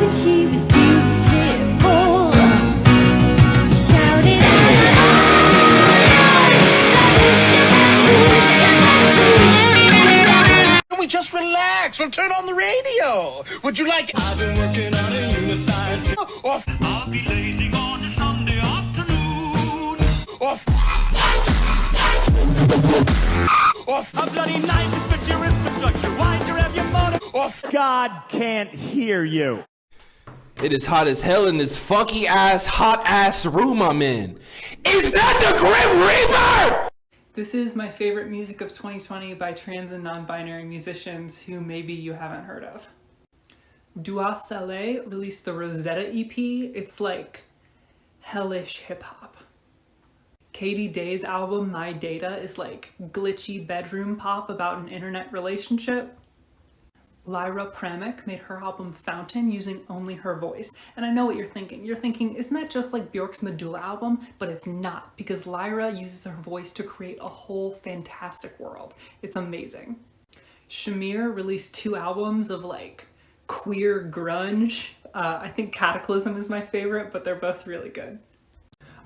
and she was beautiful. Shouted out, Can we just relax or turn on the radio? Would you like? I've been working on a unified. I'll be lazing on a Sunday afternoon. A bloody knife is fit your infrastructure. Why'd you have your motor? God can't hear you. It is hot as hell in this funky ass, hot ass room I'm in. Is that the Grim Reaper? This is my favorite music of 2020 by trans and non-binary musicians who maybe you haven't heard of. Dua Saleh released the Rosetta EP. It's like hellish hip hop. Katie Day's album My Data is like glitchy bedroom pop about an internet relationship. Lyra Pramik made her album Fountain using only her voice. And I know what you're thinking. You're thinking, isn't that just like Bjork's Medulla album? But it's not, because Lyra uses her voice to create a whole fantastic world. It's amazing. Shamir released 2 albums of like queer grunge. I think Cataclysm is my favorite, but they're both really good.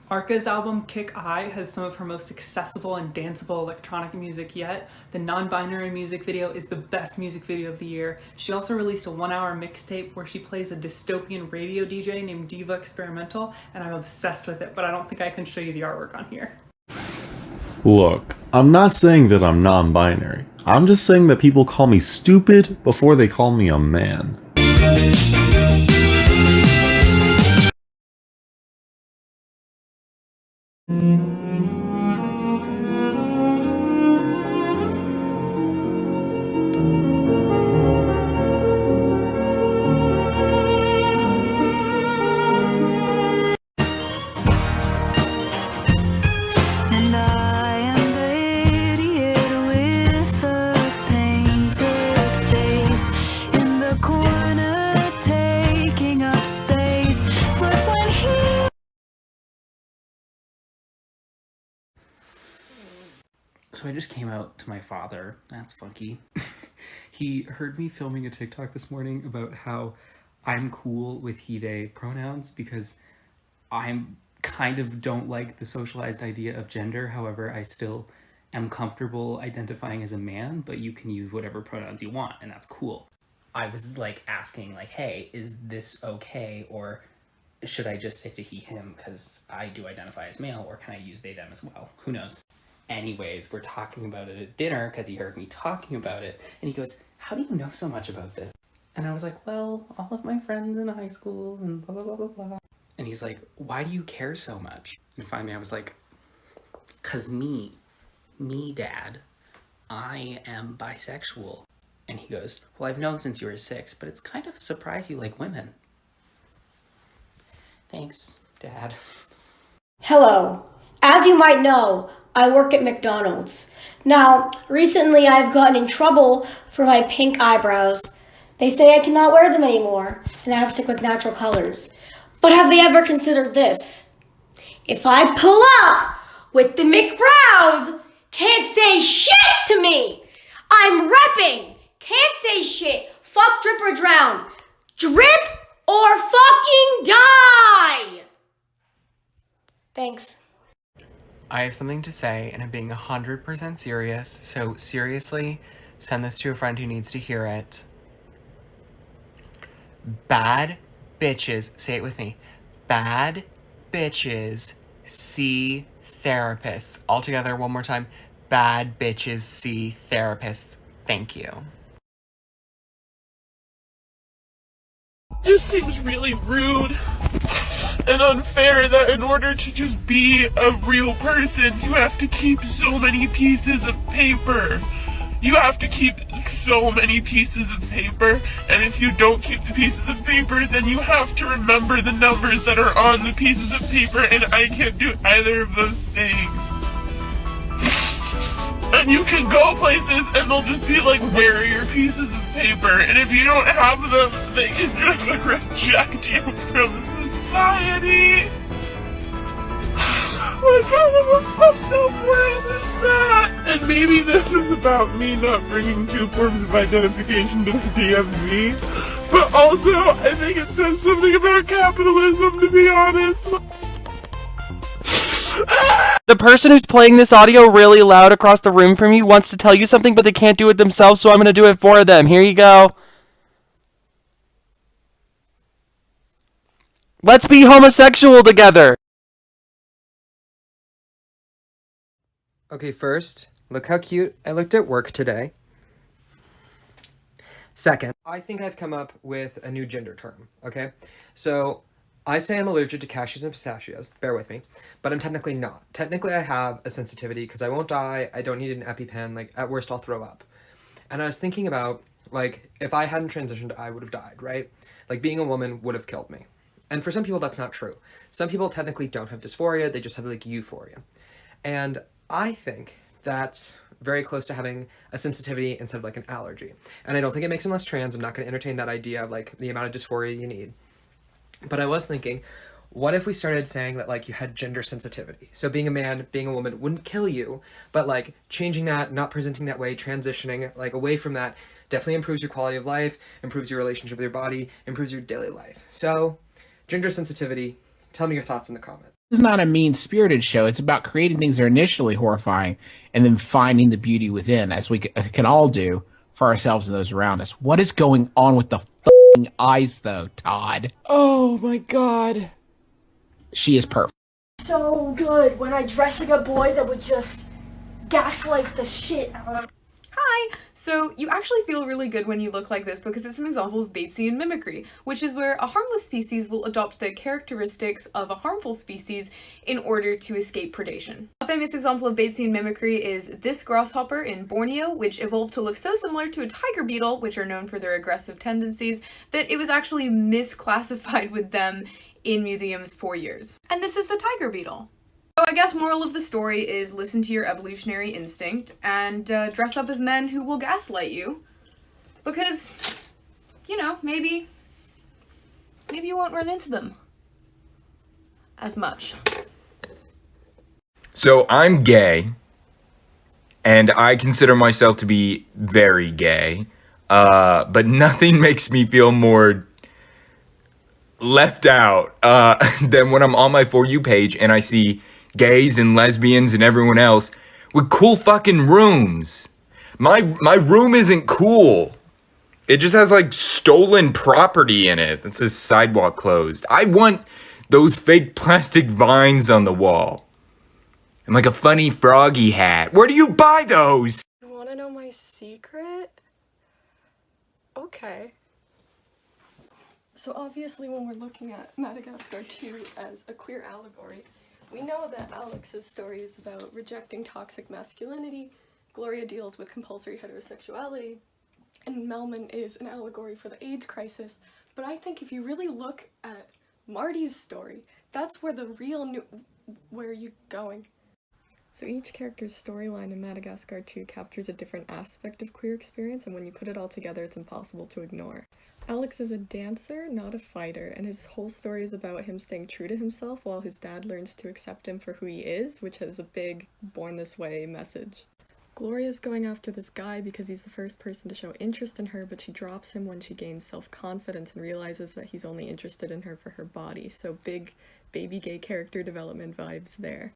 Arca's album Kick Eye has some of her most accessible and danceable electronic music yet. The non-binary music video is the best music video of the year. She also released a 1-hour mixtape where she plays a dystopian radio DJ named Diva Experimental, and I'm obsessed with it, but I don't think I can show you the artwork on here. Look, I'm not saying that I'm non-binary. I'm just saying that people call me stupid before they call me a man. So I just came out to my father. That's funky. He heard me filming a TikTok this morning about how I'm cool with he, they pronouns because I'm kind of don't like the socialized idea of gender. However, I still am comfortable identifying as a man, but you can use whatever pronouns you want, and that's cool. I was like asking like, hey, is this okay? Or should I just stick to he, him because I do identify as male, or can I use they, them as well? Who knows? Anyways, we're talking about it at dinner because he heard me talking about it, and he goes, how do you know so much about this? And I was like, well, all of my friends in high school and blah, blah, blah, blah, blah. And he's like, why do you care so much? And finally I was like, cause me, dad, I am bisexual. And he goes, well, I've known since you were 6, but it's kind of a surprise you like women. Thanks, Dad. Hello. As you might know, I work at McDonald's. Now, recently I've gotten in trouble for my pink eyebrows. They say I cannot wear them anymore, and I have to stick with natural colors. But have they ever considered this? If I pull up with the McBrows, can't say shit to me. I'm repping. Can't say shit. Fuck, drip, or drown. Drip or fucking die. Thanks. I have something to say, and I'm being 100% serious, so seriously, send this to a friend who needs to hear it. Bad bitches, say it with me, bad bitches see therapists. All together, one more time, bad bitches see therapists. Thank you. Just seems really rude and unfair that in order to just be a real person, you have to keep so many pieces of paper. You have to keep so many pieces of paper, and if you don't keep the pieces of paper, then you have to remember the numbers that are on the pieces of paper, and I can't do either of those things. And you can go places and they'll just be like, where are your pieces of paper? And if you don't have them, they can just reject you from society. What kind of a fucked up world is that? And maybe this is about me not bringing 2 forms of identification to the DMV. But also, I think it says something about capitalism, to be honest. The person who's playing this audio really loud across the room from you wants to tell you something, but they can't do it themselves, so I'm gonna do it for them. Here you go. Let's be homosexual together! Okay, first, look how cute I looked at work today. Second, I think I've come up with a new gender term, okay? So, I say I'm allergic to cashews and pistachios, bear with me, but I'm technically not. Technically I have a sensitivity because I won't die, I don't need an EpiPen, like, at worst I'll throw up. And I was thinking about, like, if I hadn't transitioned, I would have died, right? Like, being a woman would have killed me. And for some people, that's not true. Some people technically don't have dysphoria, they just have, like, euphoria. And I think that's very close to having a sensitivity instead of, like, an allergy. And I don't think it makes them less trans. I'm not going to entertain that idea of, like, the amount of dysphoria you need. But I was thinking, what if we started saying that, like, you had gender sensitivity? So being a man, being a woman wouldn't kill you, but, like, changing that, not presenting that way, transitioning, like, away from that definitely improves your quality of life, improves your relationship with your body, improves your daily life. So, gender sensitivity, tell me your thoughts in the comments. This is not a mean-spirited show. It's about creating things that are initially horrifying and then finding the beauty within, as we can all do for ourselves and those around us. What is going on with the f***ing eyes, though, Todd? Oh, my God. She is perfect. So good when I dress like a boy that would just gaslight the shit out of. Hi! So you actually feel really good when you look like this because it's an example of Batesian mimicry, which is where a harmless species will adopt the characteristics of a harmful species in order to escape predation. A famous example of Batesian mimicry is this grasshopper in Borneo, which evolved to look so similar to a tiger beetle, which are known for their aggressive tendencies, that it was actually misclassified with them in museums for years. And this is the tiger beetle. So I guess moral of the story is listen to your evolutionary instinct and dress up as men who will gaslight you. Because, you know, maybe you won't run into them as much. So I'm gay, and I consider myself to be very gay, but nothing makes me feel more left out than when I'm on my For You page and I see gays and lesbians and everyone else with cool fucking rooms. My room isn't cool. It just has like stolen property in it that says sidewalk closed. I want those fake plastic vines on the wall. And like a funny froggy hat. Where do you buy those? You wanna know my secret? Okay. So obviously when we're looking at Madagascar 2 as a queer allegory, we know that Alex's story is about rejecting toxic masculinity, Gloria deals with compulsory heterosexuality, and Melman is an allegory for the AIDS crisis. But I think if you really look at Marty's story, that's where the real where you're going. So each character's storyline in Madagascar 2 captures a different aspect of queer experience, and when you put it all together, it's impossible to ignore. Alex is a dancer, not a fighter, and his whole story is about him staying true to himself while his dad learns to accept him for who he is, which has a big born this way message. Gloria's going after this guy because he's the first person to show interest in her, but she drops him when she gains self-confidence and realizes that he's only interested in her for her body, so big baby gay character development vibes there.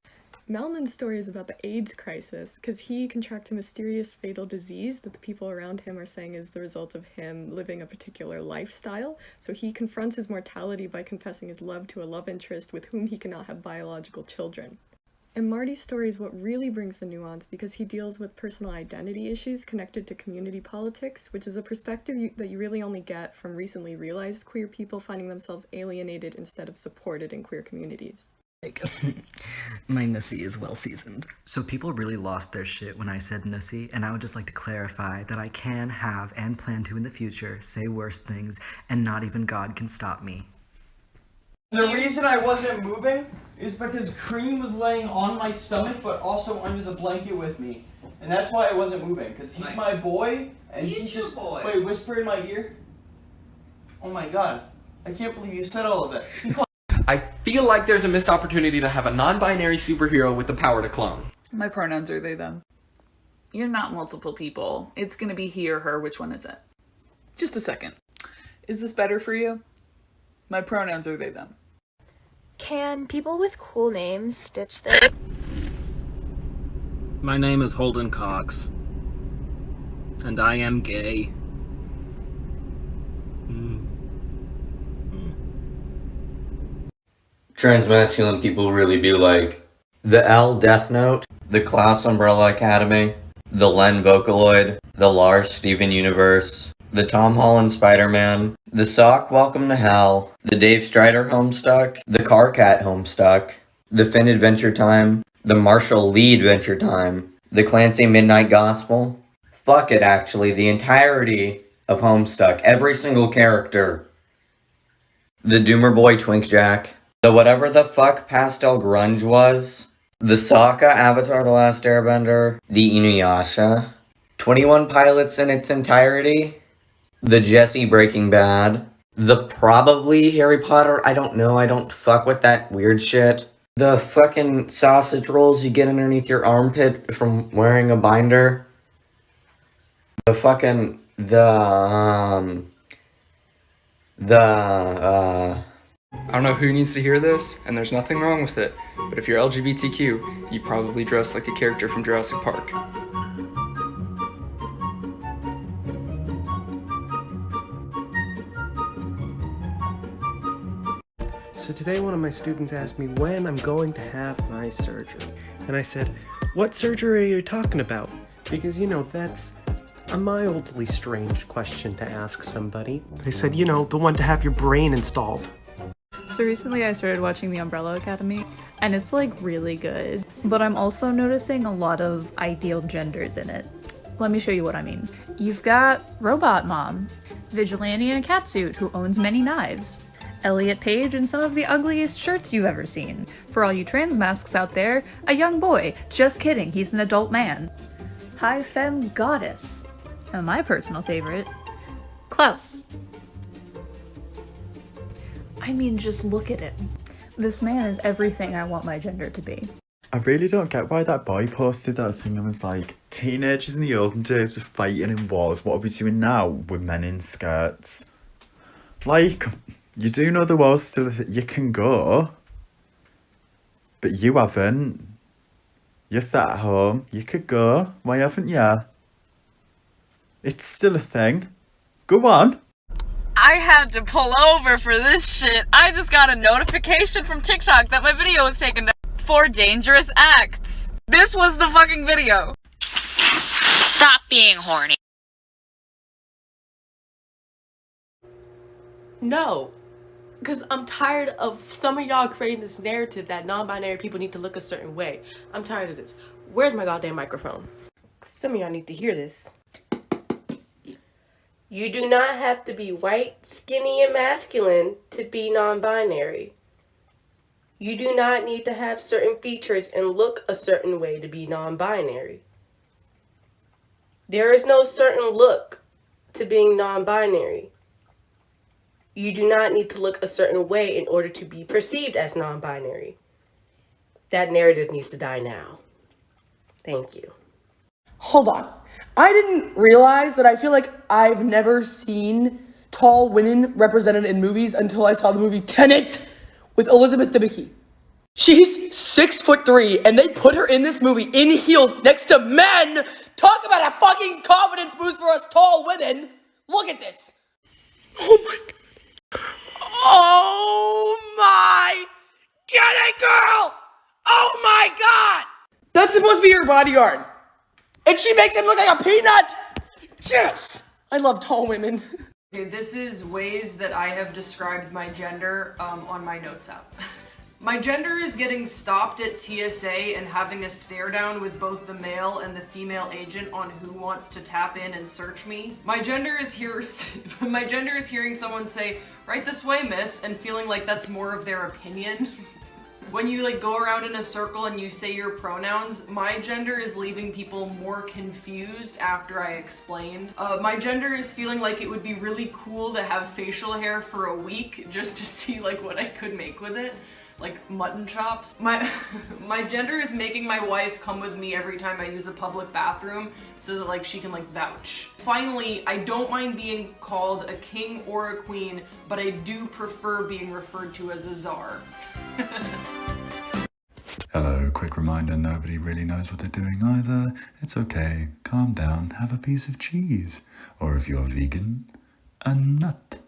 Melman's story is about the AIDS crisis, because he contracts a mysterious fatal disease that the people around him are saying is the result of him living a particular lifestyle, so he confronts his mortality by confessing his love to a love interest with whom he cannot have biological children. And Marty's story is what really brings the nuance, because he deals with personal identity issues connected to community politics, which is a perspective that you really only get from recently realized queer people finding themselves alienated instead of supported in queer communities. My nussy is well seasoned. So people really lost their shit when I said nussy, and I would just like to clarify that I can have and plan to in the future say worse things, and not even God can stop me. The reason I wasn't moving is because Cream was laying on my stomach, but also under the blanket with me. And that's why I wasn't moving, because he's my boy, and he just, wait, whisper in my ear? Oh my god, I can't believe you said all of that. I feel like there's a missed opportunity to have a non-binary superhero with the power to clone. My pronouns are they, them. You're not multiple people. It's gonna be he or her. Which one is it? Just a second. Is this better for you? My pronouns are they, them. Can people with cool names stitch this? My name is Holden Cox, and I am gay. Transmasculine people really be like the L Death Note, the Klaus Umbrella Academy, the Len Vocaloid, the Lars Steven Universe, the Tom Holland Spider-Man, the Sock Welcome to Hell, the Dave Strider Homestuck, the Carcat Homestuck, the Finn Adventure Time, the Marshall Lee Adventure Time, the Clancy Midnight Gospel. Fuck it, actually, the entirety of Homestuck, every single character. The Doomer Boy Twink Jack, the whatever the fuck Pastel Grunge was, the Sokka Avatar The Last Airbender, the Inuyasha, 21 Pilots in its entirety, the Jesse Breaking Bad, the probably Harry Potter, I don't know, I don't fuck with that weird shit, the fucking sausage rolls you get underneath your armpit from wearing a binder, the fucking, I don't know who needs to hear this, and there's nothing wrong with it, but if you're LGBTQ, you probably dress like a character from Jurassic Park. So today one of my students asked me when I'm going to have my surgery. And I said, what surgery are you talking about? Because, you know, that's a mildly strange question to ask somebody. They said, you know, the one to have your brain installed. So recently I started watching The Umbrella Academy, and it's like really good. But I'm also noticing a lot of ideal genders in it. Let me show you what I mean. You've got Robot Mom, Vigilante in a catsuit who owns many knives, Elliot Page in some of the ugliest shirts you've ever seen. For all you trans masks out there, a young boy. Just kidding, he's an adult man. High Femme Goddess. And my personal favorite, Klaus. I mean, just look at him. This man is everything I want my gender to be. I really don't get why that boy posted that thing and was like, teenagers in the olden days were fighting in wars, what are we doing now with men in skirts? Like, you do know the war's still a thing, you can go, but you haven't. You're sat at home, you could go, why haven't you? It's still a thing. Go on. I had to pull over for this shit. I just got a notification from TikTok that my video was taken down for dangerous acts. This was the fucking video. Stop being horny. No, because I'm tired of some of y'all creating this narrative that non-binary people need to look a certain way. I'm tired of this. Where's my goddamn microphone? Some of y'all need to hear this. You do not have to be white, skinny, and masculine to be non-binary. You do not need to have certain features and look a certain way to be non-binary. There is no certain look to being non-binary. You do not need to look a certain way in order to be perceived as non-binary. That narrative needs to die now. Thank you. Hold on. I didn't realize that I feel like I've never seen tall women represented in movies until I saw the movie Tenet with Elizabeth Debicki. She's 6'3", and they put her in this movie in heels next to men. Talk about a fucking confidence boost for us tall women. Look at this. Oh my god. Oh my. Get it, girl. Oh my god. That's supposed to be your bodyguard. And she makes him look like a peanut! Yes! I love tall women. Okay, this is ways that I have described my gender on my notes app. My gender is getting stopped at TSA and having a stare down with both the male and the female agent on who wants to tap in and search me. My gender is hearing someone say, "Right this way, miss," and feeling like that's more of their opinion. When you like go around in a circle and you say your pronouns, my gender is leaving people more confused after I explain. My gender is feeling like it would be really cool to have facial hair for a week just to see like what I could make with it. like mutton chops. My gender is making my wife come with me every time I use a public bathroom so that like she can like vouch. Finally, I don't mind being called a king or a queen, but I do prefer being referred to as a czar. Hello, quick reminder, nobody really knows what they're doing either. It's okay, calm down, have a piece of cheese. Or if you're vegan, a nut.